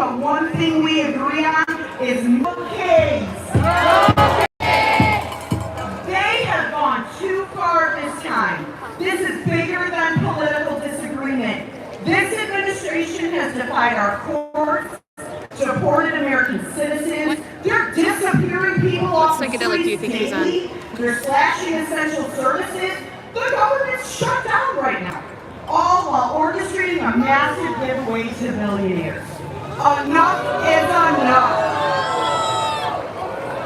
but one thing we agree on is no kids. They have gone too far this time. This is bigger than political disagreement. This administration has defied our courts, deported American citizens. They're disappearing people off the streets daily. They're slashing essential services. The government's shut down right now, all while orchestrating a massive giveaway to billionaires. Enough is enough.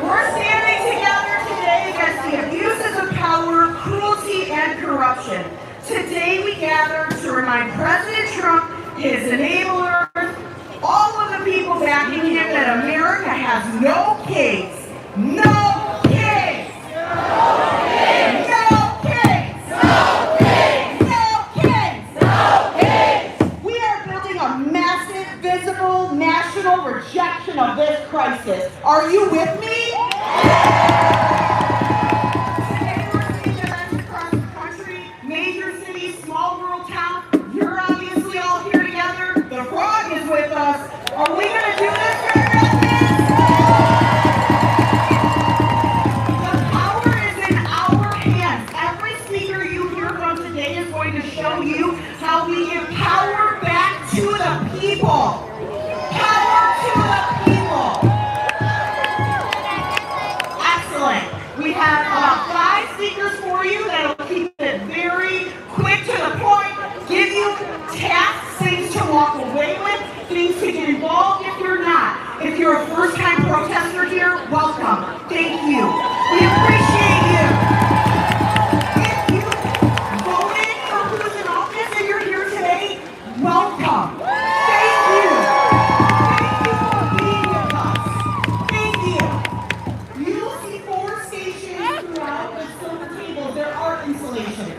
We're standing together today against the abuses of power, cruelty, and corruption. Today we gather to remind President Trump, his enablers, all of the people backing him that America has no kids. No kids! No kids! No kids! No kids! No kids! No kids! We are building a massive, visible, national rejection of this crisis. Are you with me? Today we're seeing events across the country, major cities, small rural towns. You're obviously all here together. The frog is with us. Are we going to do this for the residents? The power is in our hands. Every speaker you hear from today is going to show you how we give power back to the people. Power to the people. Excellent. We have about 5 speakers for you that will keep it very quick to the point, give you tasks, things to walk away with, things to get involved if you're not. If you're a first-time protester here, welcome. Thank you. We appreciate you. If you voted for who's in office and you're here today, welcome. Thank you. Thank you for being with us. Thank you. You'll see 4 stations throughout the silver tables. There are installations.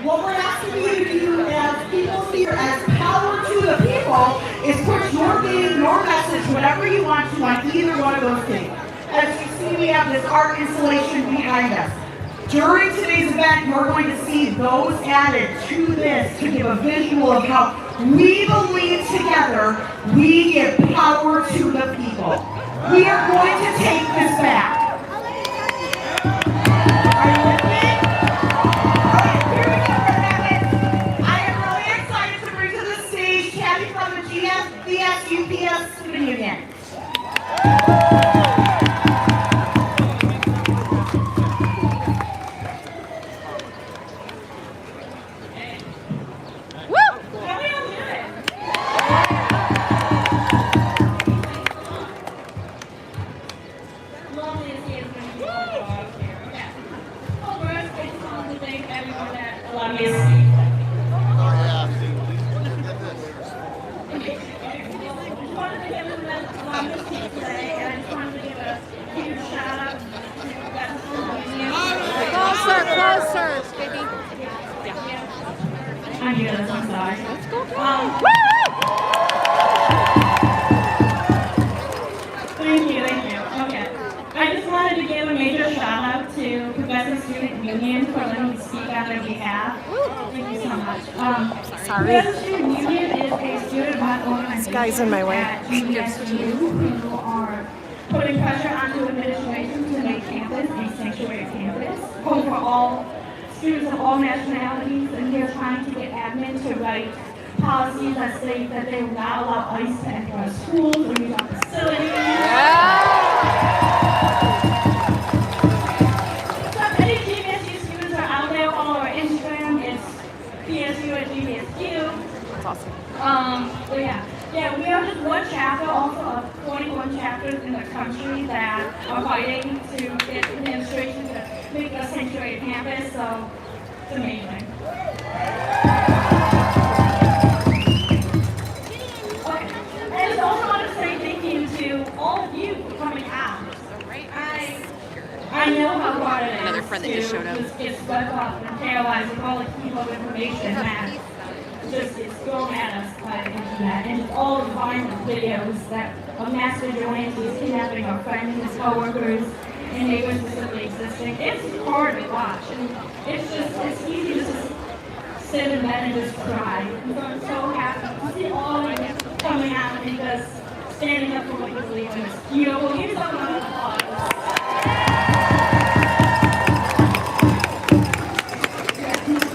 What we're asking you to do as people here, as power to the people, is put your name, your message, whatever you want to on either one of those things. As you see, we have this art installation behind us. During today's event, you're going to see those added to this to give a visual of how we believe together we give power to the people. We are going to take this back. Are you with me? All right, here we go, Red. I am really excited to bring to the stage Kathy from the UPS Student Union. Guy's in my way. Who are putting pressure onto administration to make campus a sanctuary campus, home for all students of all nationalities, and they're trying to get admin to write policies that state that they will not allow ICE to enter our schools or use our facilities. So many GVSU students are out there all over Instagram. It's PSU at GVSU. That's awesome. Yeah, we are just one chapter also of 41 chapters in the country that are fighting to get the administration to make a sanctuary campus, so it's amazing. Okay, I just also want to say thank you to all of you for coming out. I know how hard it is. Another friend that just showed up. Just get swept up and paralyzed with all the heap of information that just gets thrown at us by the internet, and all the violent videos that of mass vigilantes kidnapping our friends and coworkers and neighbors who simply existing. It's hard to watch, and it's easy to just sit in bed and just cry. So I'm so happy to see all of you coming out and just standing up for what you believe in. You know, well, here's a round of applause.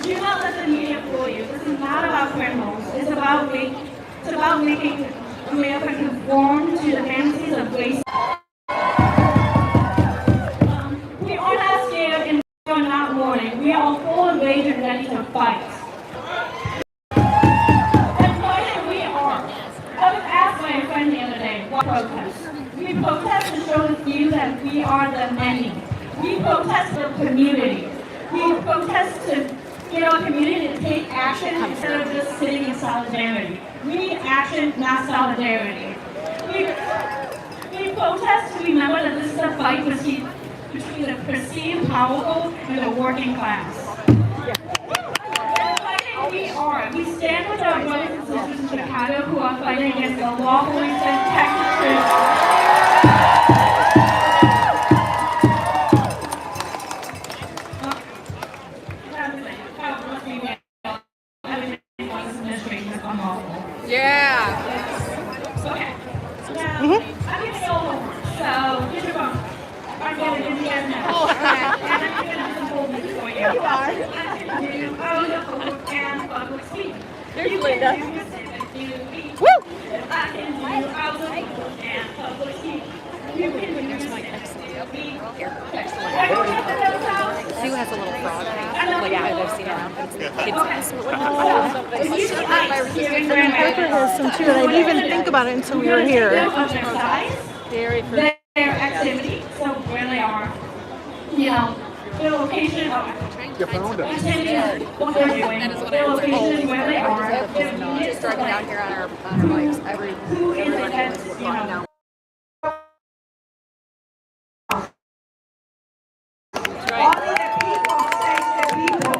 Do not let the media fool you. This is not about criminals. It's about making America conform to the fantasies of race. We are not scared and we are not mourning. We are full of rage and ready to fight. And fighting we are. I was asked by a friend the other day, why protest? We protest to show the few that we are the many. We protest for community. We protest to get our community to take action instead of just sitting in solidarity. We need action, not solidarity. We protest to remember that this is a fight between the perceived powerful and the working class. Fighting we are. We stand with our brothers and sisters in Chicago who are fighting against the lawfully sent Texas. Yeah. Okay. Now, I'm going to go over. So, get your phone. I'm going to give you guys now. And I'm going to do some holding for you. You are. I'm going to do public and public speaking. There's Linda. Woo! I can do public and public speaking. You can do Sue has a little frog hat. Well, yeah, I've seen it around, but it's the kids. Parker has some too, and I didn't even think about it until we were here. Very their activity, so where they are, you know, their location of activity, what they're doing, their location, where they are, just driving down here on our bikes. who is against, you know. Only the people save the people.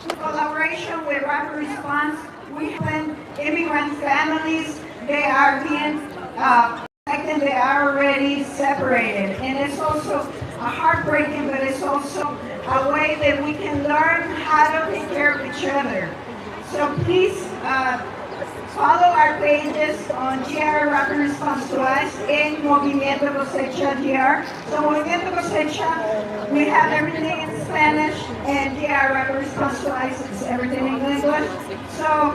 In collaboration with Rapid Response, we help immigrant families. They are being affected. They are already separated, and it's also a heartbreaking, but it's also a way that we can learn how to take care of each other. So please. Follow our pages on GR Rapid Response to Us in Movimiento Cosecha GR. So Movimiento Cosecha, we have everything in Spanish, and GR Rapid Response to Us is everything in English. So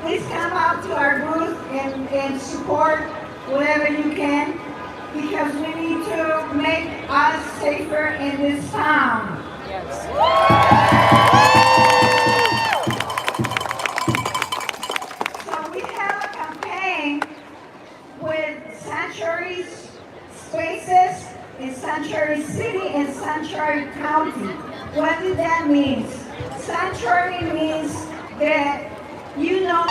please come out to our booth and support whatever you can, because we need to make us safer in this town. Sanctuary spaces in Sanctuary City and Sanctuary County. What does that mean? Sanctuary means that you know.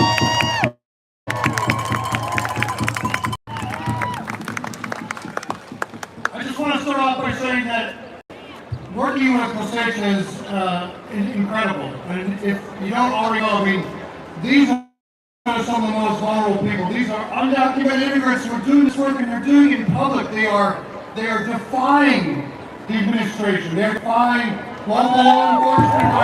I just want to start off by saying that working with Cosecha is incredible. And if you don't already know, I mean, these are some of the most vulnerable people. These are undocumented immigrants who are doing this work, and they're doing it in public. They are defying the administration. They're defying local law enforcement.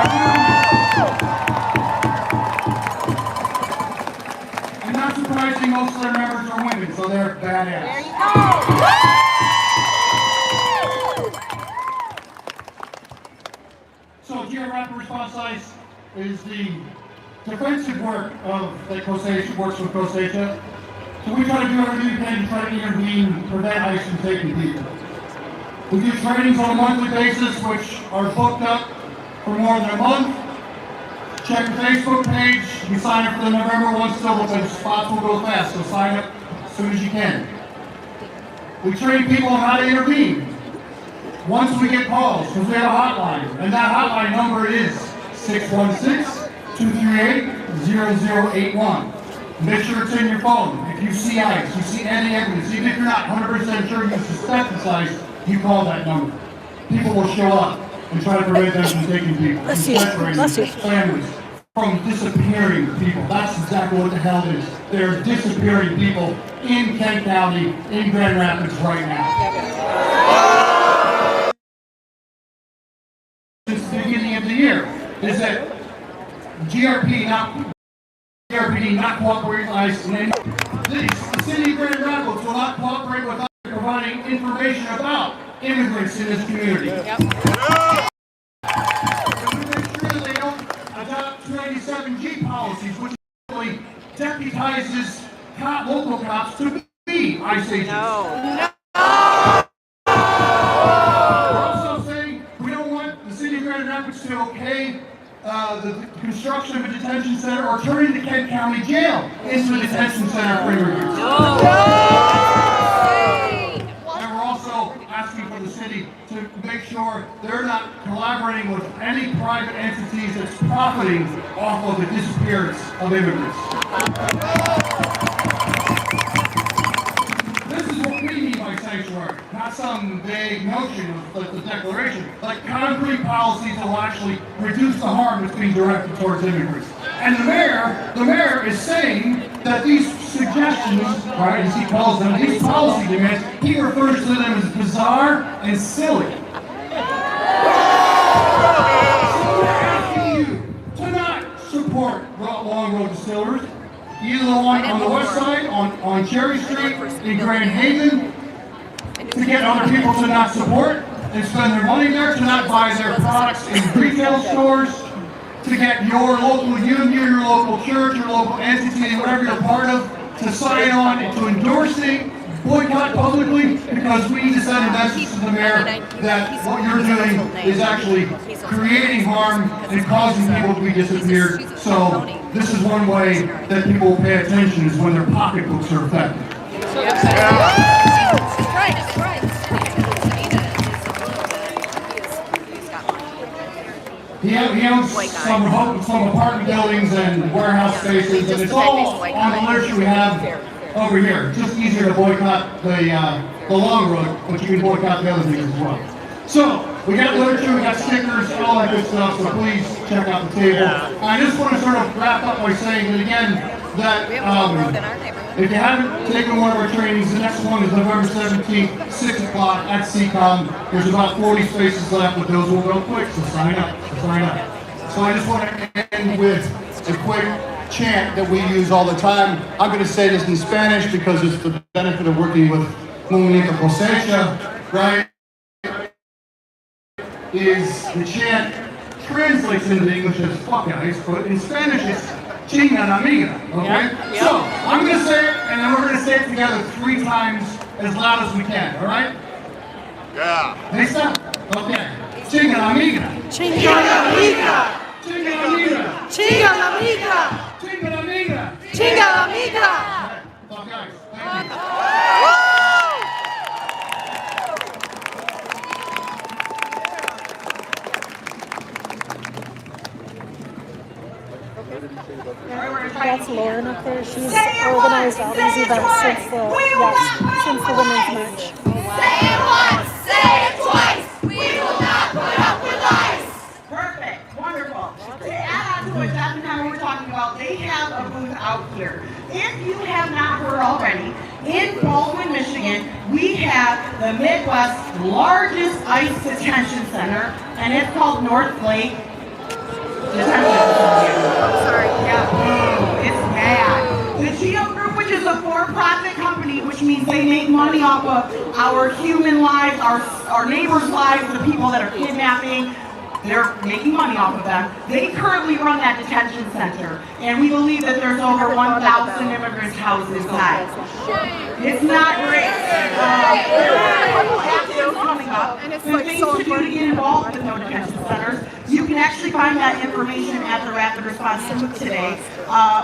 And not surprising, most of their members are women, so they're badass. There you go. So GR Rapid Response Ice is the defensive work of that Cosecha works with Cosecha. So we try to do everything we can to try to intervene, prevent ICE from taking people. We do trainings on a monthly basis, which are booked up for more than a month. Check the Facebook page. We sign up for the November one still, but the spots will go fast, so sign up as soon as you can. We train people on how to intervene once we get calls, because we have a hotline, and that hotline number is 616-238-0081. Make sure it's in your phone. If you see ICE, you see any evidence, even if you're not 100% sure you suspect it's ICE, you call that number. People will show up and try to prevent them from taking people, from separating families, from disappearing people. That's exactly what the hell it is. They're disappearing people in Kent County, in Grand Rapids right now. Since the beginning of the year, is that GRP, now RPD not cooperate with ICE, and the city of Grand Rapids will not cooperate with ICE in providing information about immigrants in this community. Yep. And we make sure that they don't adopt 287G policies, which actually deputizes local cops to be ICE agents. No. We're also saying we don't want the city of Grand Rapids to okay the construction of a detention center or turning the Kent County Jail into a detention center for immigrants. And we're also asking for the city to make sure they're not collaborating with any private entities that's profiting off of the disappearance of immigrants. This is what we mean by sanctuary, not some vague notion of the declaration, like concrete policies that will actually reduce the harm that's being directed towards immigrants. And the mayor is saying that these suggestions, right, as he calls them, these policy demands, he refers to them as bizarre and silly. So we're asking you to not support Long Road Distillers, either the one on the west side, on Cherry Street, in Grand Haven, to get other people to not support and spend their money there, to not buy their products in retail stores, to get your local union, your local church, your local entity, whatever you're part of, to sign on and to endorse it, boycott publicly, because we need to send a message to the mayor that what you're doing is actually creating harm and causing people to be disappeared. So this is one way that people will pay attention, is when their pocketbooks are affected. He owns some apartment buildings and warehouse spaces, and it's all on the literature we have over here. Just easier to boycott the long road, but you can boycott the other things as well. So, we got literature, we got stickers, all that good stuff, so please check out the table. I just want to sort of wrap up by saying that again, that if you haven't taken one of our trainings, the next one is November 17th, 6 o'clock at CCOM. There's about 40 spaces left, but those will go quick, so sign up. So I just want to end with a quick chant that we use all the time. I'm going to say this in Spanish because it's for the benefit of working with Movimiento Cosecha, right? Is the chant translates into English as fuck guys, but in Spanish it's chinga la amiga, okay? So, I'm going to say it, and then we're going to say it together 3 times as loud as we can, alright? Yeah. ¿Lista? Okay. Chinga la amiga. Chinga la amiga. Chinga la amiga. Chinga la amiga. Chinga la amiga. Chinga la amiga. Alright, fuck guys, thank you. That's Lauren up there. She's organized all these events since the Women's March. Say it once, say it twice. We will not put up with lies. Perfect, wonderful. To add on to what Jeff and I were talking about, they have a booth out here. If you have not heard already, in Baldwin, Michigan, we have the Midwest's largest ICE detention center, and it's called North Lake Detention Center. Sorry. Yeah, it's bad. The Geo Group, which is a for-profit company, which means they make money off of our human lives, our neighbors' lives, the people that are kidnapping. They're making money off of them. They currently run that detention center, and we believe that there's over 1,000 immigrants housed inside. It's not great. There are a couple actions coming up, and things to do to get involved with no detention centers. You can actually find that information at the Rapid Response booth today.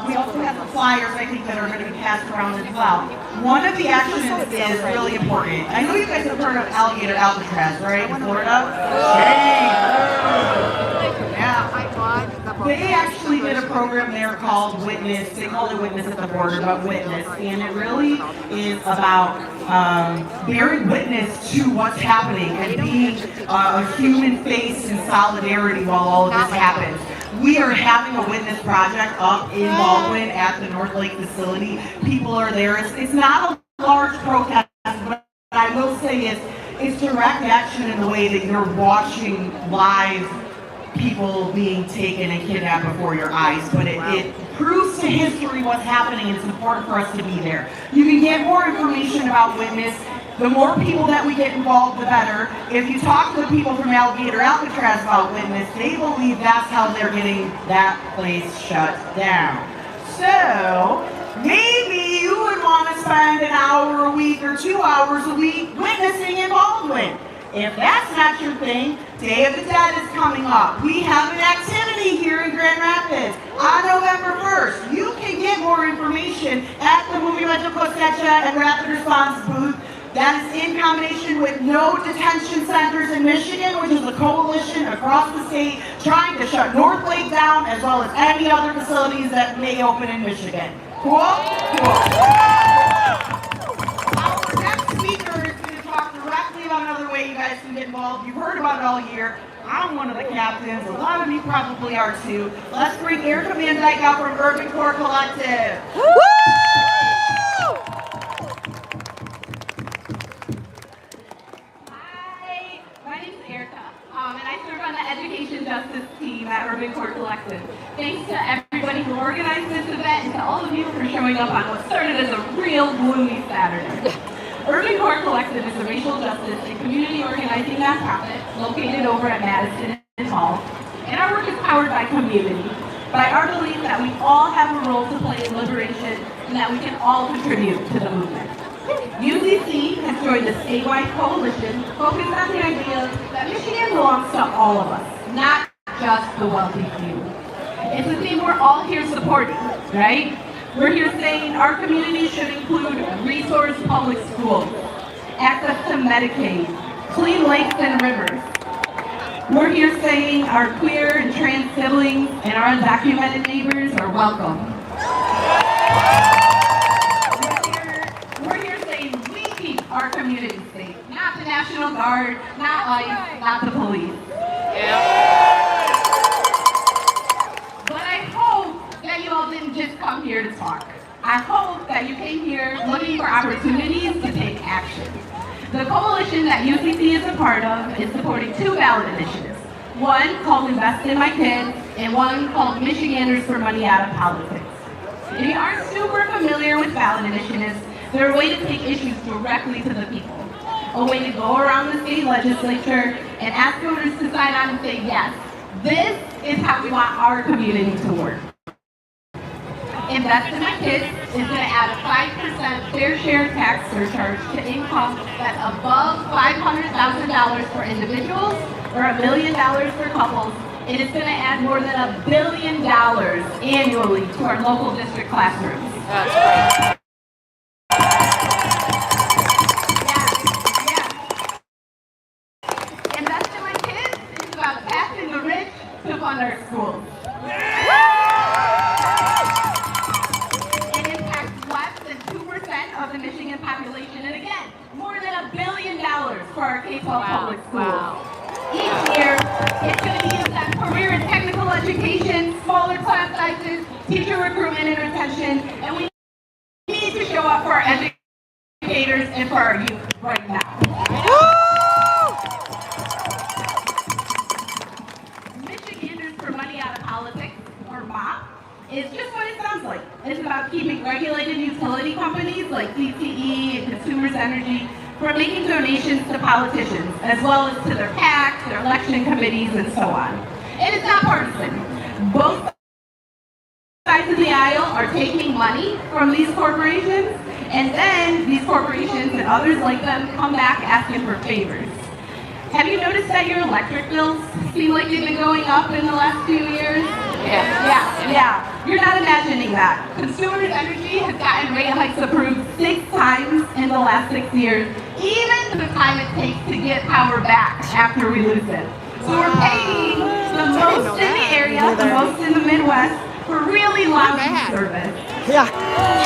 We also have the flyers, I think, that are going to be passed around as well. One of the actions is really important. I know you guys have heard of alligator Alcatraz, right, in Florida? Yeah. They actually did a program there called Witness. They called it Witness at the Border, but Witness. And it really is about bearing witness to what's happening and being a human face in solidarity while all of this happens. We are having a witness project up in Baldwin at the North Lake facility. People are there. It's not a large protest, but I will say it's direct action in the way that you're watching live people being taken and kidnapped before your eyes, but it proves to history what's happening, and it's important for us to be there. You can get more information about Witness. The more people that we get involved, the better. If you talk to the people from Alligator Alcatraz about Witness, they believe that's how they're getting that place shut down. So, maybe you would want to spend an hour a week or 2 hours a week witnessing in Baldwin. If that's not your thing, Day of the Dead is coming up. We have an activity here in Grand Rapids on November 1st. You can get more information at the Movimiento Cosecha and Rapid Response booth. That is in combination with No Detention Centers in Michigan, which is a coalition across the state trying to shut North Lake down, as well as any other facilities that may open in Michigan. Cool? Cool. Our next speaker is going to talk directly about another way you guys can get involved. You've heard about it all year. I'm one of the captains. A lot of you probably are too. Let's bring Erica Van Dyke out from Urban Core Collective. Hi, my name is Erica, and I serve on the Education Justice team at Urban Core Collective. Thanks to everybody who organized this event and to all of you for showing up on what started as a real gloomy Saturday. Urban Core Collective is a racial justice and community organizing nonprofit located over at Madison and Hall. And our work is powered by community, by our belief that we all have a role to play in liberation and that we can all contribute to the movement. UCC has joined a statewide coalition focused on the idea that Michigan belongs to all of us, not just the wealthy few. It's a thing we're all here supporting, right? We're here saying our community should include resource public schools, access to Medicaid, clean lakes and rivers. We're here saying our queer and trans siblings and our undocumented neighbors are welcome. We're here saying we keep our community safe, not the National Guard, not ICE, not the police. But I hope that you all didn't just come here to talk. I hope that you came here looking for opportunities to take action. The coalition that UCC is a part of is supporting 2 ballot initiatives. One called Invest in My Kids, and one called Michiganders for Money Out of Politics. If you aren't super familiar with ballot initiatives, they're a way to take issues directly to the people. A way to go around the state legislature and ask voters to sign on and say, yes, this is how we want our community to work. Invest in My Kids is going to add a 5% fair share tax surcharge to income that's above $500,000 for individuals or $1 million for couples. And it's going to add more than $1 billion annually to our local district classrooms. That's great. Yeah. Invest in My Kids is about asking the rich to fund our schools. It impacts less than 2% of the Michigan population, and again, more than $1 billion for our K-12 public schools. Wow. Each year, it's going to be used on career and technical education, smaller class sizes, teacher recruitment and retention, and we need to show up for our educators and for our youth right now. Michiganders for Money Out of Politics, or MOP, is just what it sounds like. It's about keeping regulated utility companies like DTE and Consumers Energy from making donations to politicians, as well as to their PACs, their election committees, and so on. And it's not partisan. Both sides of the aisle are taking money from these corporations, and then these corporations and others like them come back asking for favors. Have you noticed that your electric bills seem like they've been going up in the last few years? Yeah. You're not imagining that. Consumers Energy has gotten rate hikes approved 6 times in the last 6 years, even the time it takes to get power back after we lose it. So we're paying the most in the area, the most in the Midwest, for really lousy service. Yeah.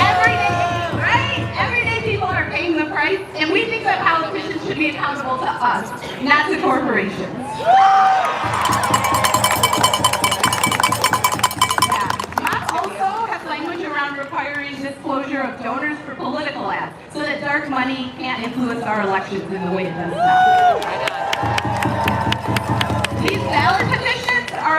Every day, right? Every day people are paying the price, and we think that politicians should be accountable to us, not to corporations. Language around requiring disclosure of donors for political ads so that dark money can't influence our elections in the way it does now. These ballot petitions are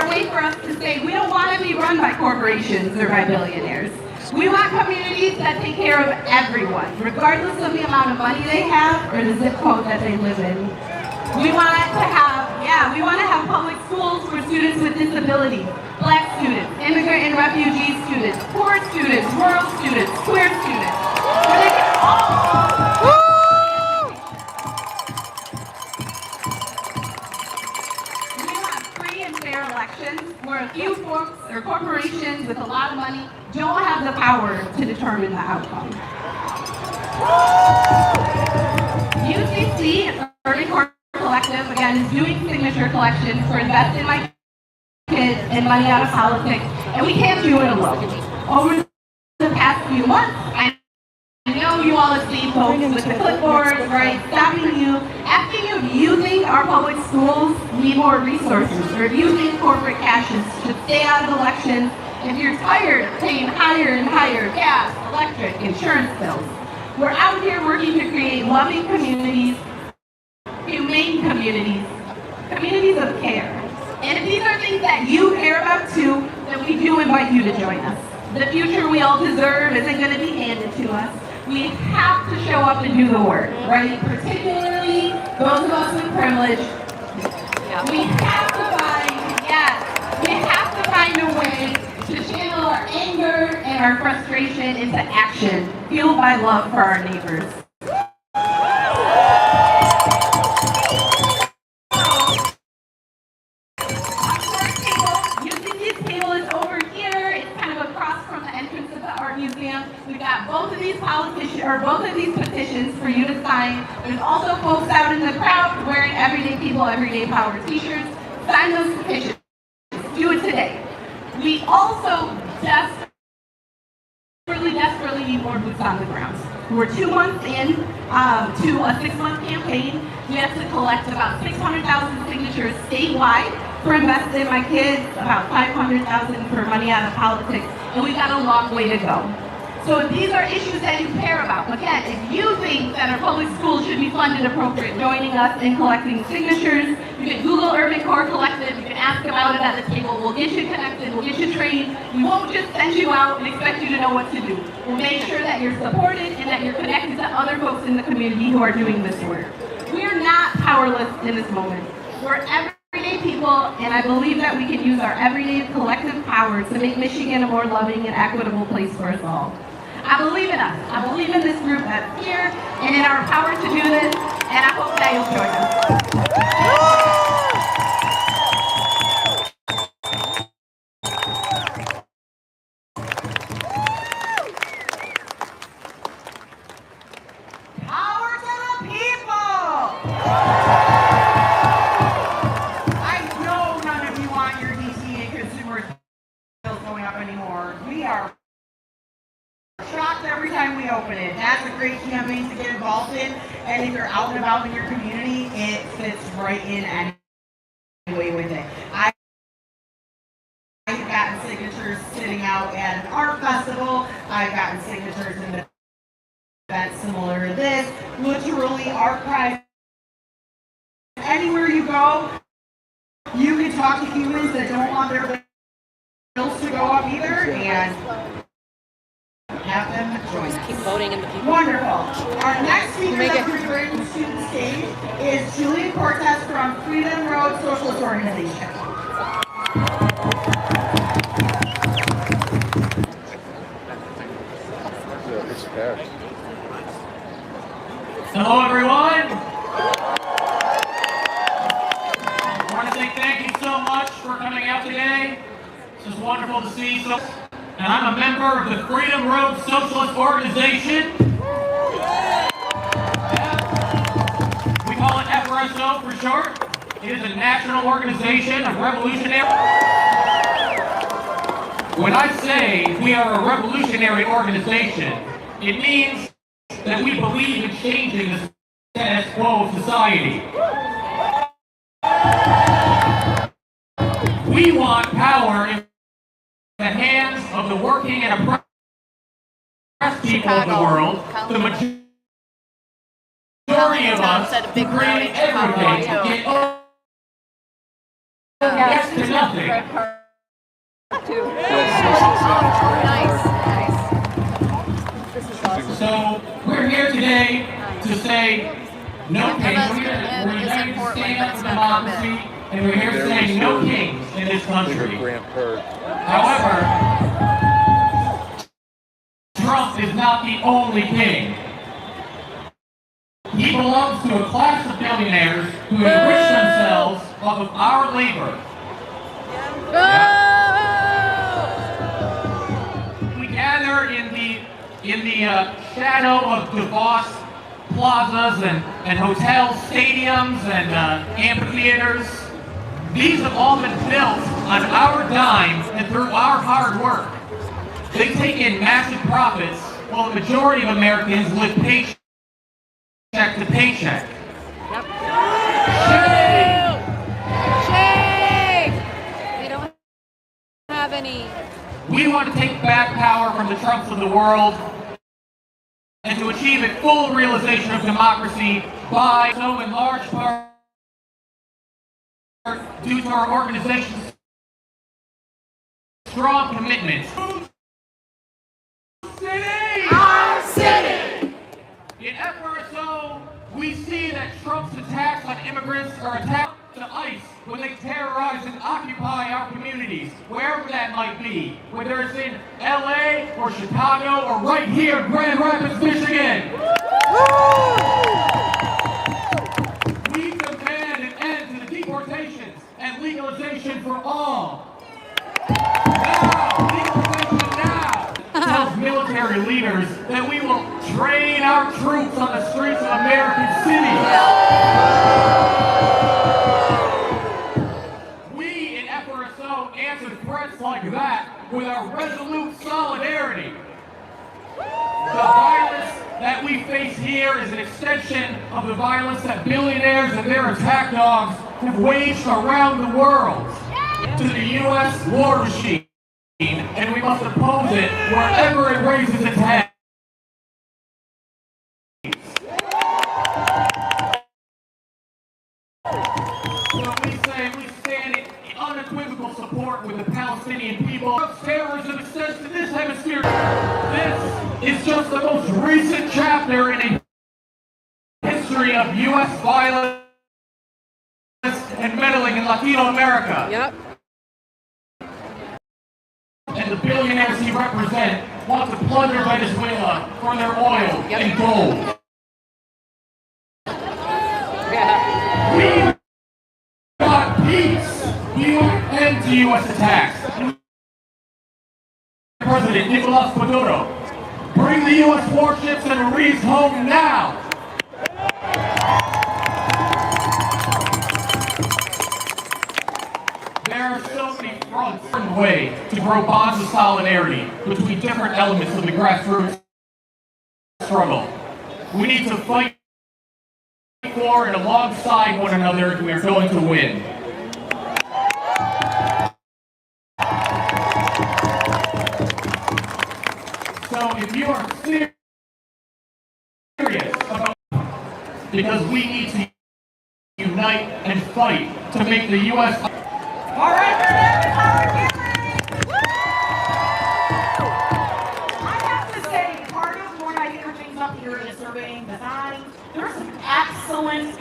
say we don't want to be run by corporations or by billionaires. We want communities that take care of everyone, regardless of the amount of money they have or the zip code that they live in. We want to have public schools for students with disabilities, Black students, immigrant and refugee students, poor students, rural students, queer students, where they can all We want free and fair elections where a few folks or corporations with a lot of money don't have the power to determine the outcome. UCC, Urban Core Collective, again, is doing signature collections for Invest in My Kids and Money Out of Politics, and we can't do it alone. Over the past few months, I know you all have seen folks with the clipboards, right, stopping you, asking you if you think our public schools need more resources, or if you think corporate cashes should stay out of elections, if you're tired of paying higher and higher gas, electric, insurance bills. We're out here working to create loving communities, humane communities, communities of care. And if these are things that you care about too, then we do invite you to join us. The future we all deserve isn't going to be handed to us. We have to show up and do the work, right? Particularly those of us with privilege. We have to find a way to channel our anger and our frustration into action, fueled by love for our neighbors. UCC's table is over here. It's kind of across from the entrance of the art museum. We've got both of these petitions for you to sign. There's also folks out in the crowd wearing Everyday People, Everyday Power t-shirts. Sign those petitions. Do it today. We also desperately need more boots on the ground. We're 2 months in to a 6-month campaign. We have to collect about 600,000 signatures statewide for Invest in My Kids, about 500,000 for Money Out of Politics, and we got a long way to go. So if these are issues that you care about, again, if you think that our public schools should be funded appropriate, joining us in collecting signatures, you can Google Urban Core Collective, you can ask about it at the table, we'll get you connected, we'll get you trained, we won't just send you out and expect you to know what to do. We'll make sure that you're supported and that you're connected to other folks in the community who are doing this work. We are not powerless in this moment. We're everyday people, and I believe that we can use our everyday collective power to make Michigan a more loving and equitable place for us all. I believe in us. I believe in this group that's here and in our power to do this, and I hope that you'll join us. Power to the people! I know none of you want your DC and consumer bills going up anymore. We are shocked every time we open it. That's a great campaign to get involved in, and if you're out and about in your community, it fits right in anyway with it. I've gotten signatures sitting out at an art festival. I've gotten signatures in events similar to this, literally archived. Anywhere you go, you can talk to humans that don't want their bills to go up either, and have them join us. Keep voting in the people. Wonderful. Our next speaker that we're bringing to the stage is Julian Cortez from Freedom Road Socialist Organization. It's packed. Hello, everyone. I want to say thank you so much for coming out today. It's just wonderful to see so. And I'm a member of the Freedom Road Socialist Organization. Yeah. We call it FRSO for short. It is a national organization of revolutionary. When I say we are a revolutionary organization, it means that we believe in changing the status quo of society. We want power in the hands of the working and oppressed people of the world. The majority of us who create everything get next to nothing. So we're here today to say no kings. We're here to stand up for democracy, and we're here to say no kings in this country. However, Trump is not the only king. He belongs to a class of billionaires who enrich themselves off of our labor. We gather in the shadow of DeVos plazas and hotels, stadiums, and amphitheaters. These have all been built on our dime and through our hard work. They take in massive profits while the majority of Americans live paycheck to paycheck. Yep. Shame! Shame! We don't have any. We want to take back power from the Trumps of the world and to achieve a full realization of democracy by, so in large part, due to our organization's strong commitment. Our city! In FRSO, we see that Trump's attacks on immigrants are attacks to ICE when they terrorize and occupy our communities, wherever that might be, whether it's in LA or Chicago or right here in Grand Rapids, Michigan. We demand an end to the deportations and legalization for all. Now, legalization now. Tells military leaders that we will train our troops on the streets of American cities. We in FRSO answer threats like that with our resolute solidarity. The violence that we face here is an extension of the violence that billionaires and their attack dogs have waged around the world to the U.S. war machine. And we must oppose it wherever it raises its head. So we stand in unequivocal support with the Palestinian people. Terrorism extends to this hemisphere. This is just the most recent chapter in a history of U.S. violence and meddling in Latino America. Yep. And the billionaires he represents want to plunder Venezuela for their oil and gold. Yeah. We want peace. We want an end to U.S. attacks. President Nicolas Maduro, bring the U.S. warships and Marines home now. There are so many fronts and ways to grow bonds of solidarity between different elements of the grassroots struggle. We need to fight for and alongside one another if we are going to win. So if you are serious about because we need to unite and fight to make the U.S. All right, I have to say, part of when I hear things up here in surveying design, there's some excellent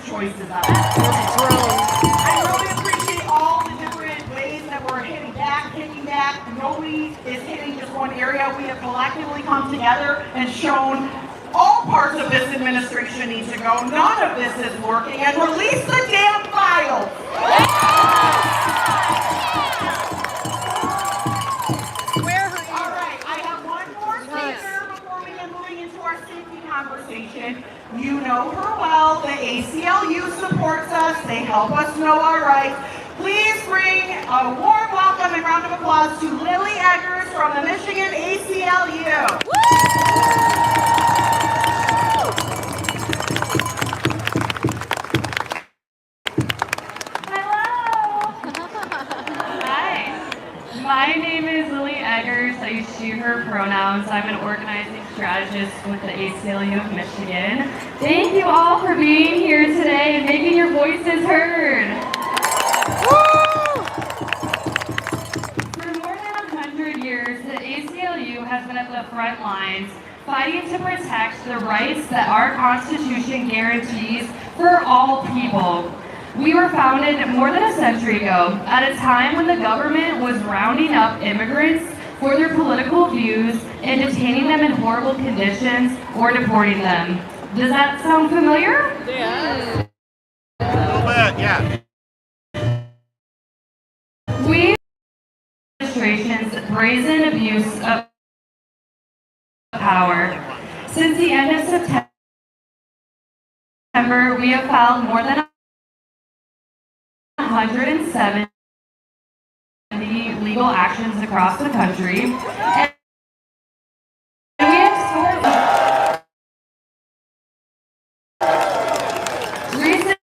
choices out there. I really appreciate all the different ways that we're hitting back. Nobody is hitting just one area. We have collectively come together and shown all parts of this administration need to go. None of this is working. And release the damn files. All right, I have one more speaker before we get moving into our safety conversation. You know her well. The ACLU supports us. They help us know our rights. Please bring a warm welcome and round of applause to Lily Eggers from the Michigan ACLU. My name is Lily Eggers. I use she, her pronouns. I'm an organizing strategist with the ACLU of Michigan. Thank you all for being here today and making your voices heard. For more than 100 years, ACLU has been at the front lines, fighting to protect the rights that our Constitution guarantees for all people. We were founded more than a century ago, at a time when the government was rounding up immigrants for their political views and detaining them in horrible conditions or deporting them. Does that sound familiar? A little bit, yeah. We administration's brazen abuse of power. Since the end of September, we have filed more than 170 legal actions across the country. And we have recent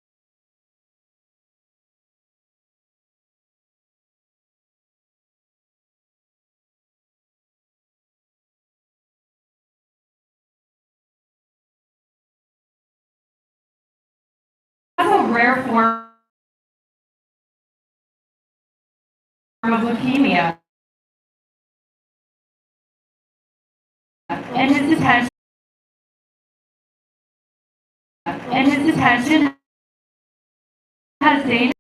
a rare form of leukemia, and his detention has dangerous